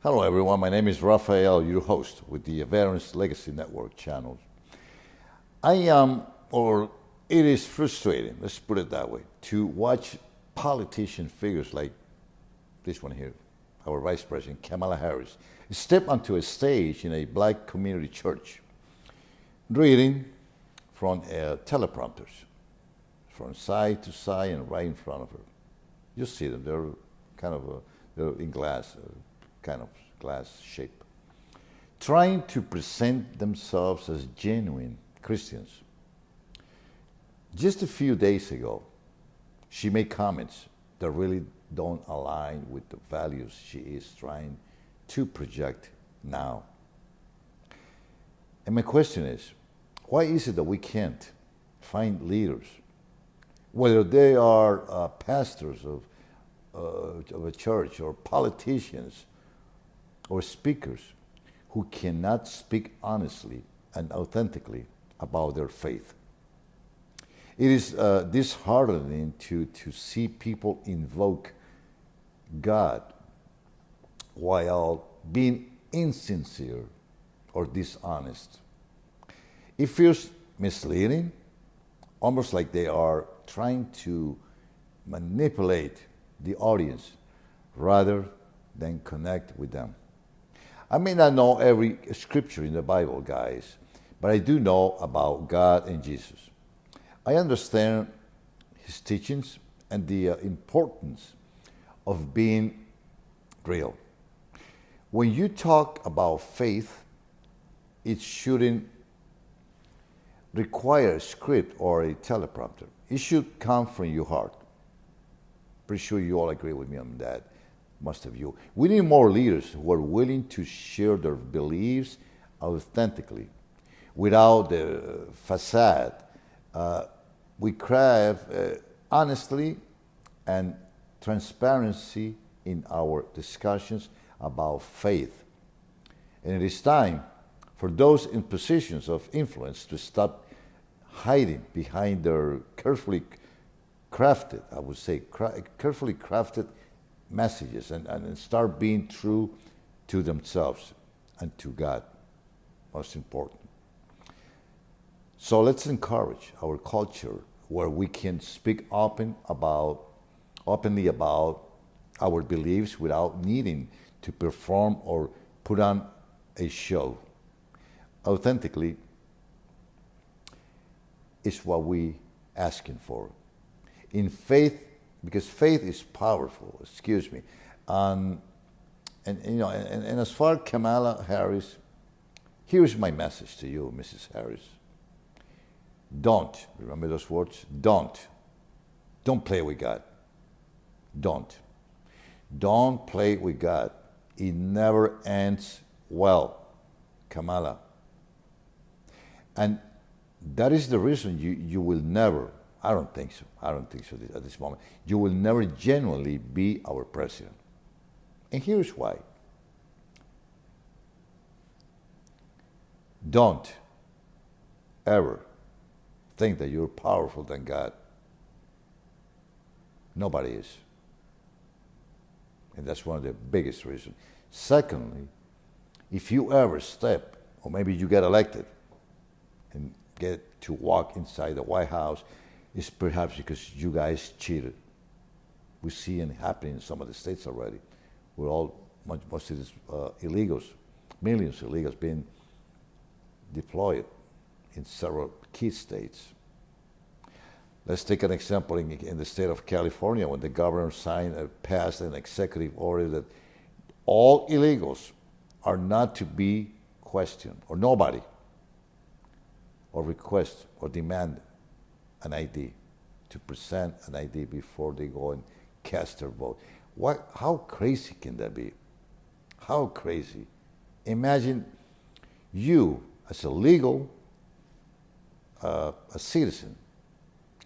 Hello, everyone. My name is Rafael, your host with the Veterans Legacy Network channel. I am, or it is frustrating, let's put it that way, to watch politician figures like this one here, our Vice President, Kamala Harris, step onto a stage in a black community church, reading from teleprompters, from side to side and right in front of her. You see them, they're kind of, they're in glass, kind of glass shape, trying to present themselves as genuine Christians. Just a few days ago, she made comments that really don't align with the values she is trying to project now. And my question is, why is it that we can't find leaders, whether they are pastors of a church or politicians or speakers, who cannot speak honestly and authentically about their faith? It is disheartening to see people invoke God while being insincere or dishonest. It feels misleading, almost like they are trying to manipulate the audience rather than connect with them. I may not know every scripture in the Bible, guys, but I do know about God and Jesus. I understand his teachings and the importance of being real. When you talk about faith, it shouldn't require a script or a teleprompter. It should come from your heart. Pretty sure you all agree with me on that. Most of you. We need more leaders who are willing to share their beliefs authentically, without the facade. We crave honesty and transparency in our discussions about faith. And it is time for those in positions of influence to stop hiding behind their carefully crafted, I would say, carefully crafted messages and start being true to themselves and to God, most important. So let's encourage our culture where we can speak openly about our beliefs without needing to perform or put on a show. Authentically is what we asking for. In faith, because faith is powerful, and as far as Kamala Harris, here's my message to you, Mrs. Harris. Don't, remember those words? Don't play with God. Don't play with God. It never ends well, Kamala. And that is the reason you will never, I don't think so at this moment, you will never genuinely be our president. And here's why. Don't ever think that you're powerful than God. Nobody is. And that's one of the biggest reasons. Secondly, if you ever step, or maybe you get elected and get to walk inside the White House, it's perhaps because you guys cheated. We see it happening in some of the states already. We're all, most of these illegals, millions of illegals being deployed in several key states. Let's take an example in the state of California, when the governor passed an executive order that all illegals are not to be questioned, or nobody, or request or demand an ID, to present an ID before they go and cast their vote. How crazy can that be? How crazy. Imagine you, as a legal a citizen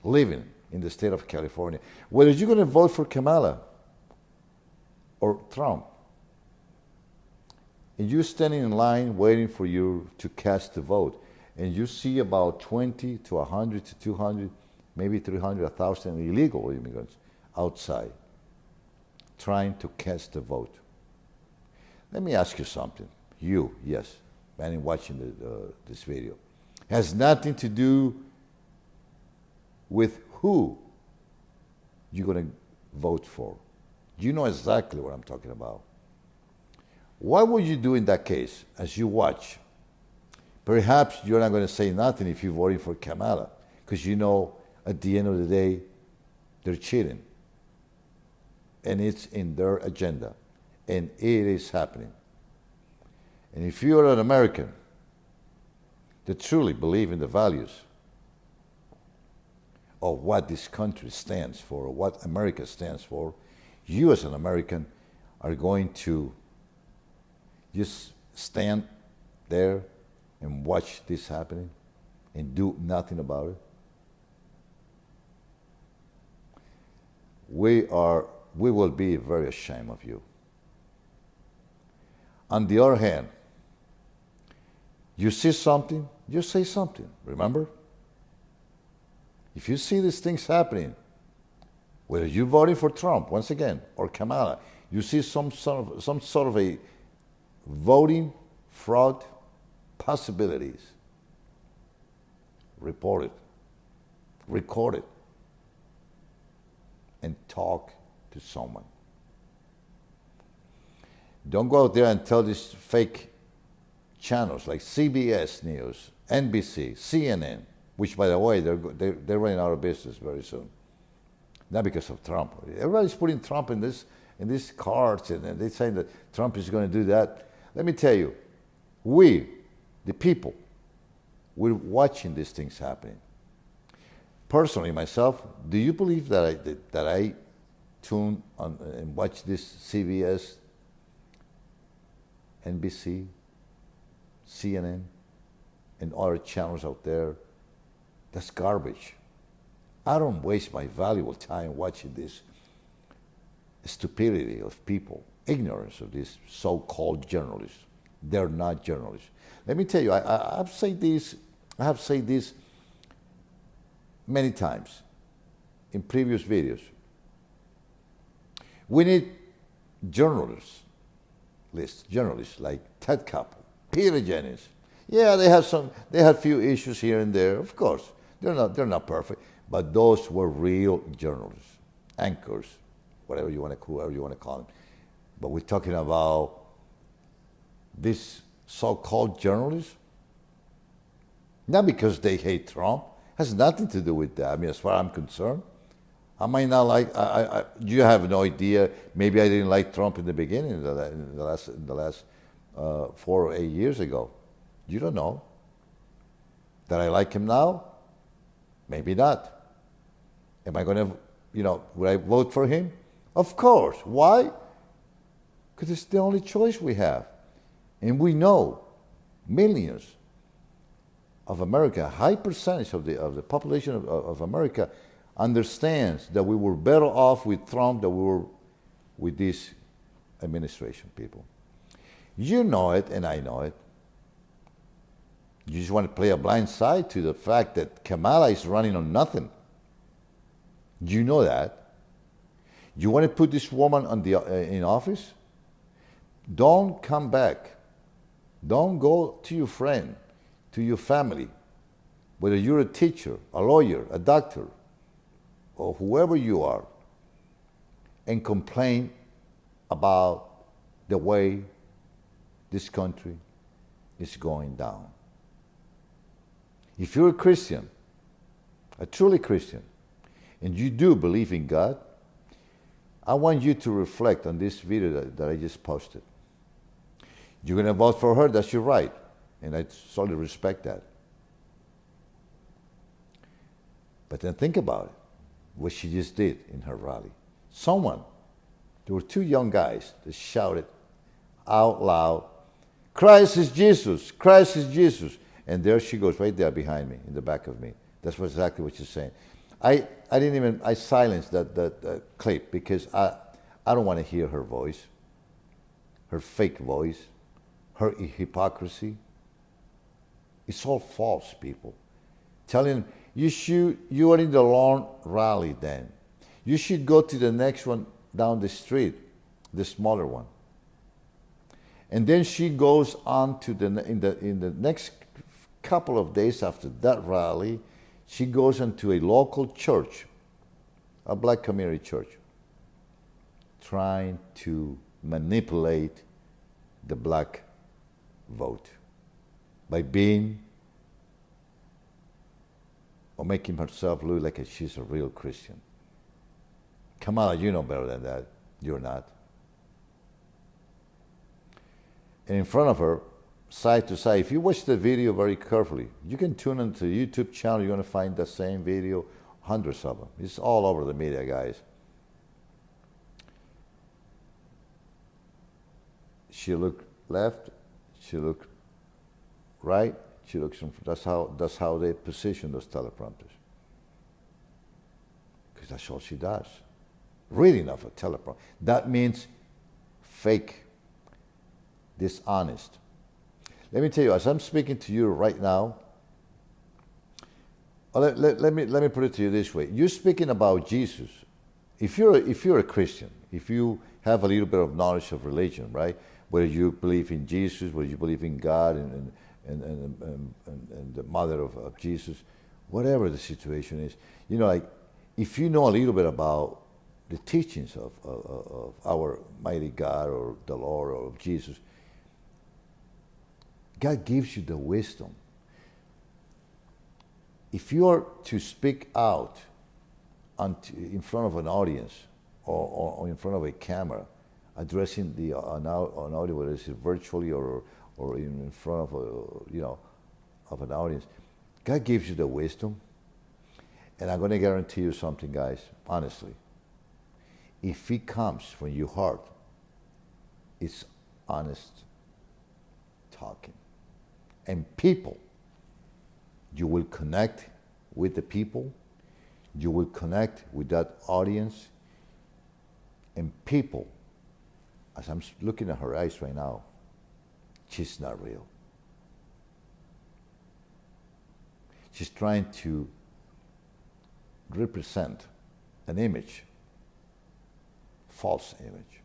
living in the state of California, whether you're going to vote for Kamala or Trump, and you're standing in line waiting for you to cast the vote, and you see about 20 to 100 to 200, maybe 300, 1,000 illegal immigrants outside trying to cast the vote. Let me ask you something. You, yes, man, watching this video, has nothing to do with who you're going to vote for. You know exactly what I'm talking about. What would you do in that case as you watch? Perhaps you're not going to say nothing if you're voting for Kamala, because you know at the end of the day, they're cheating. And it's in their agenda. And it is happening. And if you're an American that truly believe in the values of what this country stands for, or what America stands for, you as an American are going to just stand there and watch this happening and do nothing about it. We will be very ashamed of you. On the other hand, you see something, you say something, remember? If you see these things happening, whether you're voting for Trump, once again, or Kamala, you see some sort of a voting fraud possibilities, report it, record it, and talk to someone. Don't go out there and tell these fake channels like CBS News, NBC, CNN, which, by the way, they're running out of business very soon. Not because of Trump. Everybody's putting Trump in these cards, and they're saying that Trump is going to do that. Let me tell you, we, the people, we're watching these things happening. Personally, myself, do you believe that I tune on and watch this CBS, NBC, CNN, and other channels out there? That's garbage. I don't waste my valuable time watching this stupidity of people, ignorance of these so-called journalists. They're not journalists. Let me tell you, I have said this many times in previous videos. We need journalists like Ted Koppel, Peter Jennings. Yeah, they have few issues here and there, of course. They're not perfect, but those were real journalists, anchors, whoever you want to call them. But we're talking about these so-called journalists, not because they hate Trump, has nothing to do with that. I mean, as far as I'm concerned, I might not like. You have no idea. Maybe I didn't like Trump in the beginning, in the last 4 or 8 years ago. You don't know. That I like him now? Maybe not. Am I going to, would I vote for him? Of course. Why? Because it's the only choice we have. And we know millions of America, a high percentage of the population of America understands that we were better off with Trump than we were with this administration, people. You know it, and I know it. You just want to play a blind side to the fact that Kamala is running on nothing. You know that. You want to put this woman in office? Don't come back. Don't go to your friend, to your family, whether you're a teacher, a lawyer, a doctor, or whoever you are, and complain about the way this country is going down. If you're a Christian, a truly Christian, and you do believe in God, I want you to reflect on this video that I just posted. You're going to vote for her, that's your right, and I totally respect that. But then think about it, what she just did in her rally. There were 2 young guys that shouted out loud, "Christ is Jesus, Christ is Jesus." And there she goes, right there behind me, in the back of me. That's exactly what she's saying. I silenced that clip because I don't want to hear her voice, her fake voice, her hypocrisy. It's all false, people. Telling you are in the wrong rally then. You should go to the next one down the street, the smaller one. And then she goes on to in the next couple of days after that rally, she goes into a local church, a black community church, trying to manipulate the black vote by being or making herself look like she's a real Christian. Kamala, you know better than that. You're not. And in front of her, side to side, if you watch the video very carefully, you can tune into the YouTube channel, you're going to find the same video, hundreds of them. It's all over the media, guys. She looked left, she looked right, she looks. That's how they position those teleprompters. Because that's all she does. Reading of a teleprompter. That means fake, dishonest. Let me tell you, as I'm speaking to you right now, let me put it to you this way. You're speaking about Jesus. If you're a Christian, if you have a little bit of knowledge of religion, right? Whether you believe in Jesus, whether you believe in God and the mother of Jesus, whatever the situation is, like if you know a little bit about the teachings of our mighty God or the Lord or of Jesus, God gives you the wisdom. If you are to speak out in front of an audience or in front of a camera, addressing an audience, whether it's virtually or in front of of an audience, God gives you the wisdom. And I'm going to guarantee you something, guys, honestly. If it comes from your heart, it's honest talking. And people, you will connect with the people, you will connect with that audience, and people, as I'm looking at her eyes right now, she's not real. She's trying to represent an image, false image.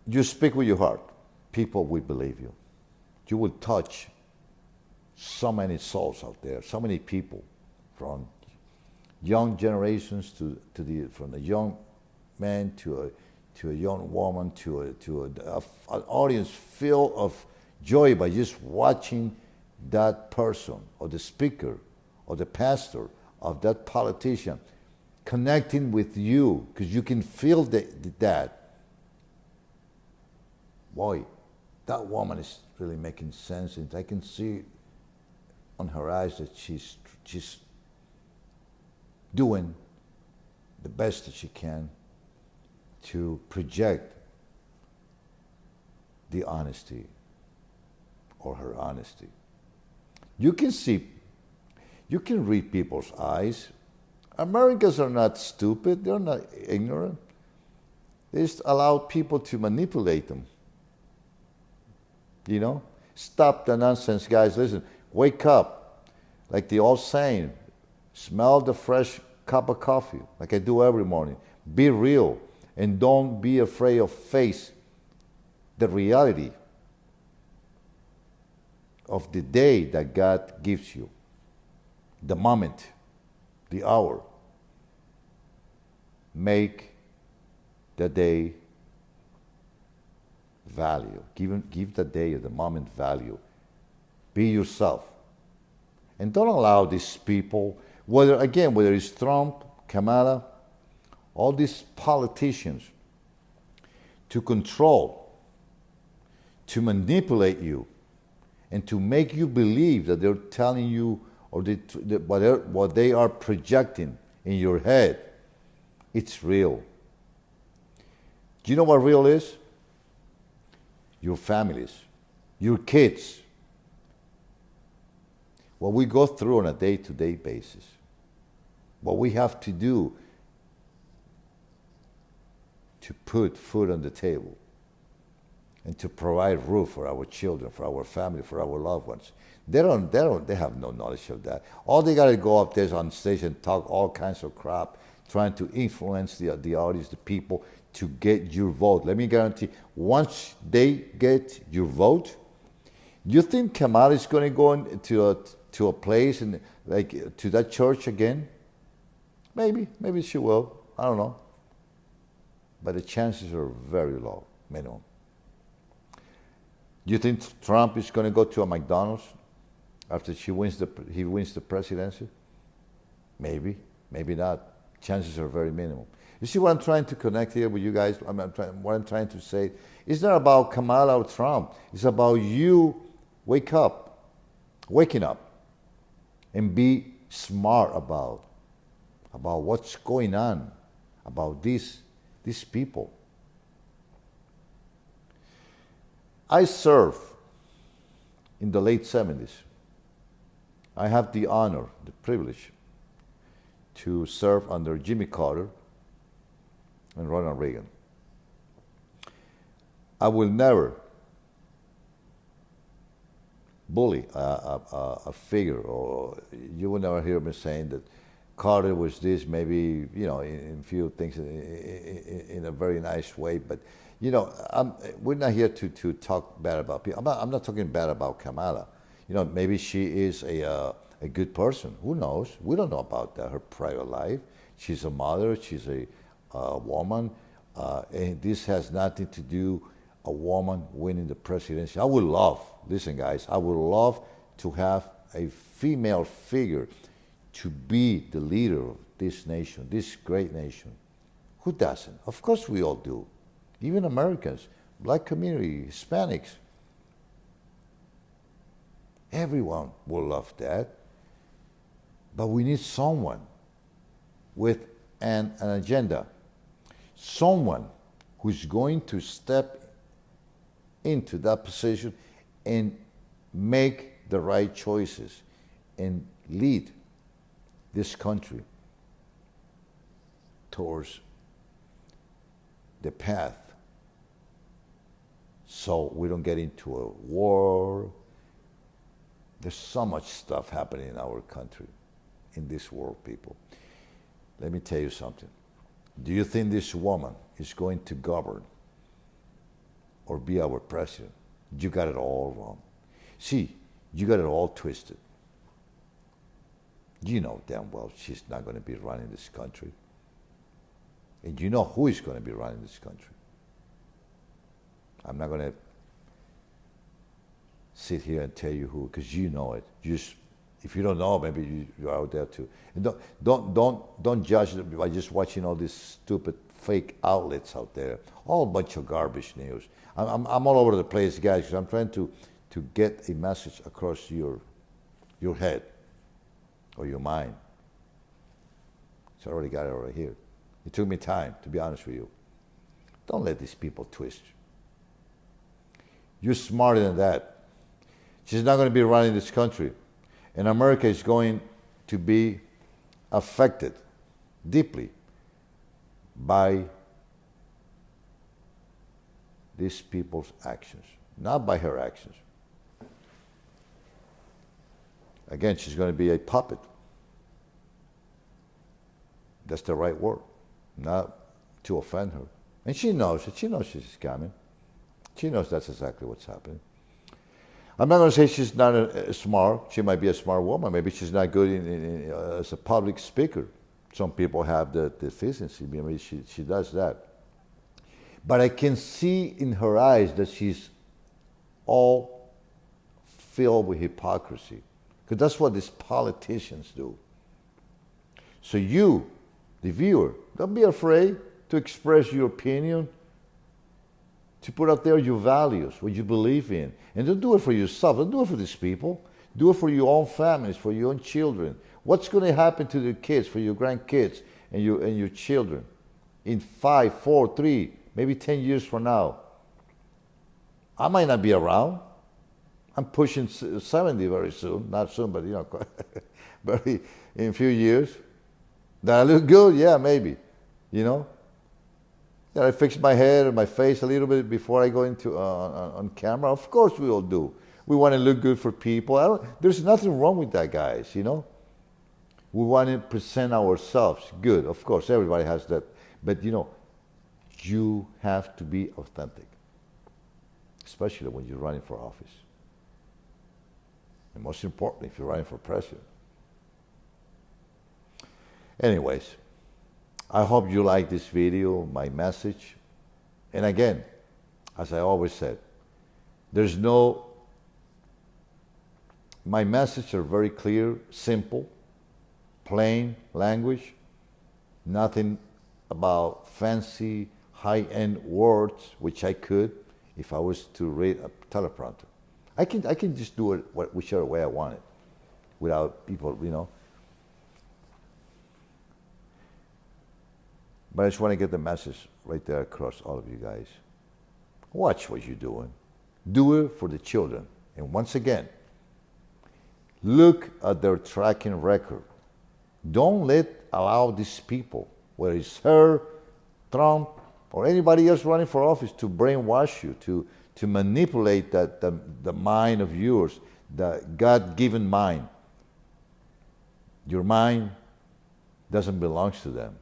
You speak with your heart, people will believe you. You will touch so many souls out there, so many people, from young generations from the young man to a young woman to an audience filled of joy by just watching that person or the speaker or the pastor of that politician connecting with you, because you can feel that. Boy, that woman is really making sense, and I can see on her eyes that she's doing the best that she can to project the honesty or her honesty. You can read people's eyes. Americans are not stupid, they're not ignorant. They just allow people to manipulate them. Stop the nonsense, guys. Listen, wake up. Like the old saying, smell the fresh cup of coffee, like I do every morning. Be real, and don't be afraid of face the reality of the day that God gives you. The moment, the hour. Make the day value. Give the day or the moment value. Be yourself. And don't allow these people, whether it's Trump, Kamala, all these politicians, to control, to manipulate you, and to make you believe that they're telling you or what they are projecting in your head, it's real. Do you know what real is? Your families, your kids. What we go through on a day-to-day basis. What we have to do to put food on the table and to provide roof for our children, for our family, for our loved ones. They have no knowledge of that. All they got to go up there on stage and talk all kinds of crap, trying to influence the audience, the people, to get your vote. Let me guarantee, once they get your vote, you think Kamala is going to go to a place and like to that church again? Maybe she will. I don't know. But the chances are very low, minimum. Do you think Trump is going to go to a McDonald's after he wins the presidency? Maybe not. Chances are very minimal. You see what I'm trying to connect here with you guys? What I'm trying to say is not about Kamala or Trump. It's about you waking up, and be smart about what's going on, about these people. I served in the late 70s. I have the honor, the privilege to serve under Jimmy Carter and Ronald Reagan. I will never bully a figure, or you will never hear me saying that Carter was this, maybe, in few things in a very nice way, but we're not here to talk bad about people. I'm not talking bad about Kamala. Maybe she is a good person. Who knows? We don't know about that, her private life. She's a mother. She's a woman. And this has nothing to do a woman winning the presidency. I would love, listen guys, I would love to have a female figure to be the leader of this nation, this great nation. Who doesn't? Of course we all do. Even Americans, black community, Hispanics. Everyone will love that. But we need someone with an agenda. Someone who's going to step into that position and make the right choices and lead this country towards the path so we don't get into a war. There's so much stuff happening in our country, in this world, people. Let me tell you something. Do you think this woman is going to govern or be our president? You got it all wrong. See, you got it all twisted. You know damn well she's not going to be running this country. And you know who is going to be running this country. I'm not going to sit here and tell you who, because you know it. If you don't know, maybe you're out there too. And don't judge them by just watching all these stupid fake outlets out there. All bunch of garbage news. I'm all over the place, guys, because I'm trying to get a message across your head or your mind. So I already got it right here. It took me time, to be honest with you. Don't let these people twist you. You're smarter than that. She's not going to be running this country. And America is going to be affected deeply by these people's actions, not by her actions. Again, she's going to be a puppet. That's the right word, not to offend her. And she knows it. She knows she's coming. She knows that's exactly what's happening. I'm not going to say she's not smart. She might be a smart woman. Maybe she's not good as a public speaker. Some people have the deficiency. Maybe she does that. But I can see in her eyes that she's all filled with hypocrisy. Because that's what these politicians do. So you, the viewer, don't be afraid to express your opinion, to put out there your values, what you believe in. And don't do it for yourself. Don't do it for these people. Do it for your own families, for your own children. What's going to happen to the kids, for your grandkids and your children in 5, 4, 3, maybe 10 years from now? I might not be around. I'm pushing 70 very soon. Not soon, but very in a few years. Do I look good? Yeah, maybe. Did I fix my head or my face a little bit before I go into on camera? Of course we all do. We want to look good for people. There's nothing wrong with that, guys, We want to present ourselves good. Of course, everybody has that. But, you have to be authentic, especially when you're running for office. And most importantly, if you're running for president. Anyways, I hope you like this video, my message. And again, as I always said, my messages are very clear, simple, plain language, nothing about fancy, high-end words, which I could if I was to read a teleprompter. I can just do it whichever way I want it, without people, But I just want to get the message right there across all of you guys. Watch what you're doing. Do it for the children. And once again, look at their tracking record. Don't allow these people, whether it's her, Trump, or anybody else running for office, to brainwash you, to manipulate the mind of yours, the God-given mind. Your mind doesn't belong to them.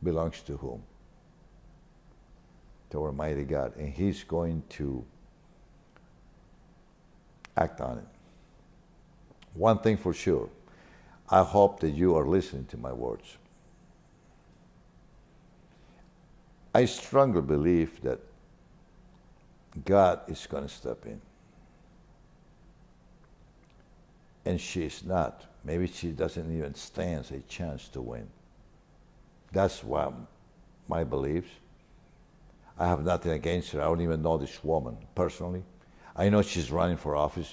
Belongs to whom? To Almighty God. And He's going to act on it. One thing for sure, I hope that you are listening to my words. I strongly believe that God is going to step in. And she's not. Maybe she doesn't even stand a chance to win. That's what my beliefs. I have nothing against her. I don't even know this woman personally. I know she's running for office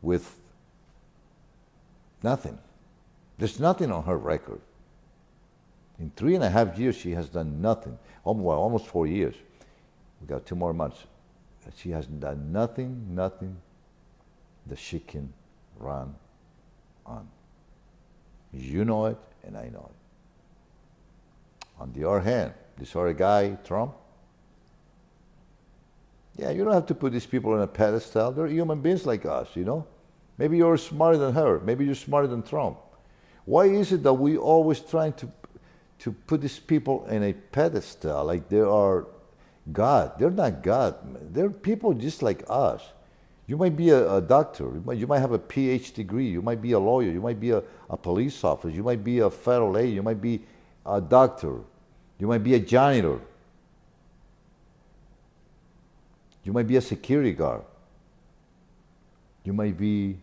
with nothing. There's nothing on her record. In 3.5 years, she has done nothing. Almost 4 years. We got 2 more months. She has done nothing that she can run on. You know it, and I know it. On the other hand, this other guy, Trump, yeah, you don't have to put these people on a pedestal. They're human beings like us, Maybe you're smarter than her. Maybe you're smarter than Trump. Why is it that we always trying to put these people in a pedestal like they are God? They're not God. They're people just like us. You might be a doctor. You might have a PhD degree. You might be a lawyer. You might be a police officer. You might be a federal agent. You might be a doctor. You might be a janitor. You might be a security guard. You might be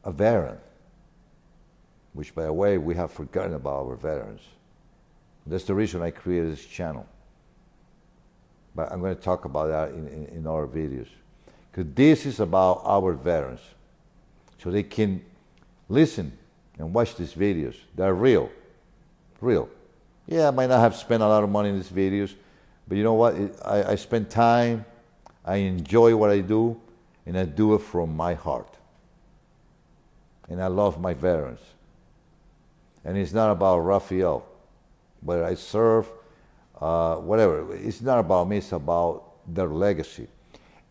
a veteran, which, by the way, we have forgotten about our veterans. That's the reason I created this channel. But I'm going to talk about that in our videos. Because this is about our veterans. So they can listen and watch these videos. They're real. Real. Yeah, I might not have spent a lot of money in these videos, but you know what? I spend time, I enjoy what I do, and I do it from my heart. And I love my veterans. And it's not about Rafael, whether I serve, whatever. It's not about me, it's about their legacy.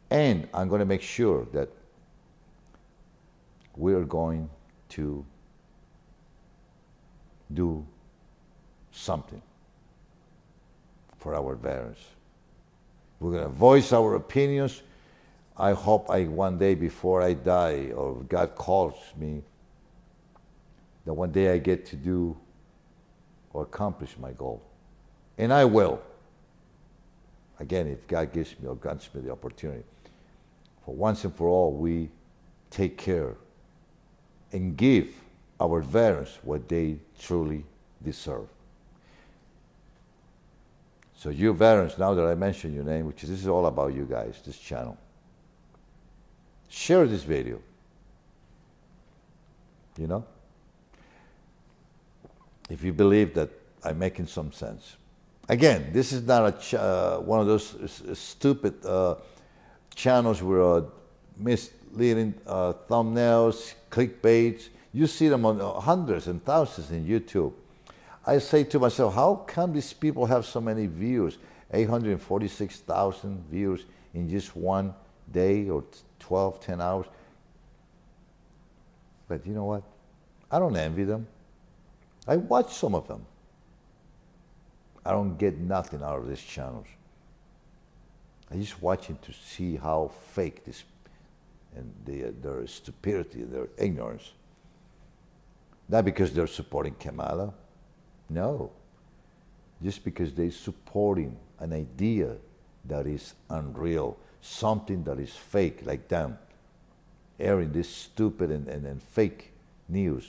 And I'm going to make sure that we're going to do something for our veterans. We're going to voice our opinions. I hope one day before I die, or God calls me, that one day I get to do or accomplish my goal. And I will. Again, if God gives me or grants me the opportunity. For once and for all, we take care and give our veterans what they truly deserve. So you veterans, now that I mentioned your name, which this is all about you guys, this channel, share this video. If you believe that I'm making some sense. Again, this is not one of those stupid channels with misleading thumbnails, clickbaits. You see them on hundreds and thousands in YouTube. I say to myself, how come these people have so many views? 846,000 views in just one day or 10 hours. But you know what? I don't envy them. I watch some of them. I don't get nothing out of these channels. I just watching to see how fake this and their stupidity, their ignorance. Not because they're supporting Kamala. No. Just because they're supporting an idea that is unreal, something that is fake, like them, airing this stupid and fake news.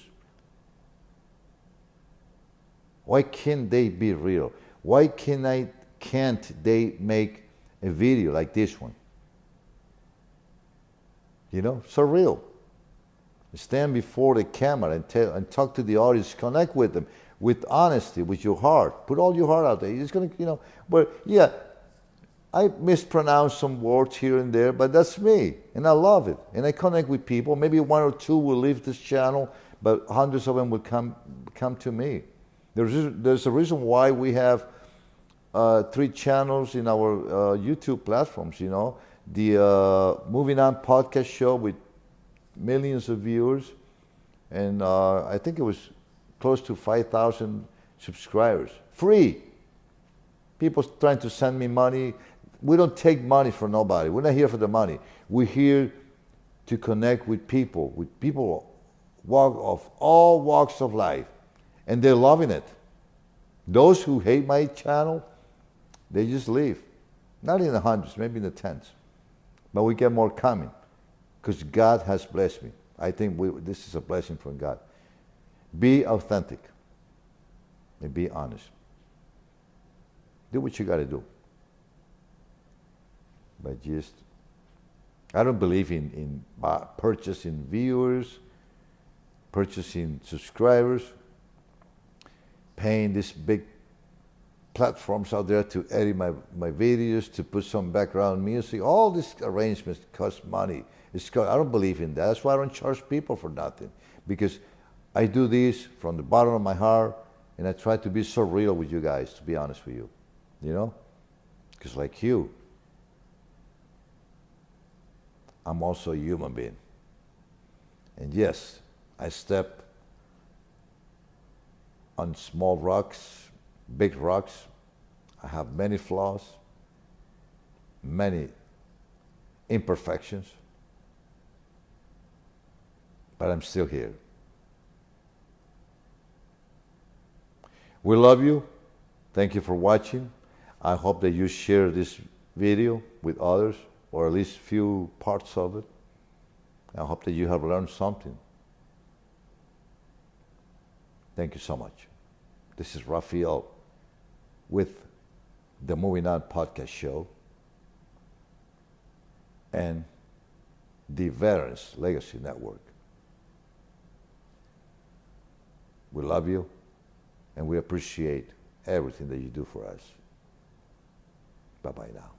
Why can't they be real? Why can't they make a video like this one? You know, so real. Stand before the camera and talk to the audience, connect with them with honesty, with your heart. Put all your heart out there. It's gonna, but yeah, I mispronounce some words here and there, but that's me, and I love it. And I connect with people. Maybe one or two will leave this channel, but hundreds of them will come to me. There's a reason why we have 3 channels in our YouTube platforms. The Moving On podcast show with millions of viewers, and I think it was close to 5,000 subscribers. Free. People trying to send me money. We don't take money from nobody. We're not here for the money. We're here to connect with people of all walks of life, and they're loving it. Those who hate my channel, they just leave. Not in the hundreds, maybe in the tens. But we get more coming because God has blessed me. I think this is a blessing from God. Be authentic and be honest. Do what you got to do. But I don't believe in purchasing viewers, purchasing subscribers, paying these big platforms out there to edit my videos, to put some background music. All these arrangements cost money. I don't believe in that. That's why I don't charge people for nothing. Because I do this from the bottom of my heart, and I try to be so real with you guys, to be honest with you. Because like you, I'm also a human being. And yes, I step on small rocks, big rocks. I have many flaws, many imperfections, but I'm still here. We love you. Thank you for watching. I hope that you share this video with others, or at least few parts of it. I hope that you have learned something. Thank you so much. This is Rafael with the Moving On podcast show and the Veterans Legacy Network. We love you, and we appreciate everything that you do for us. Bye-bye now.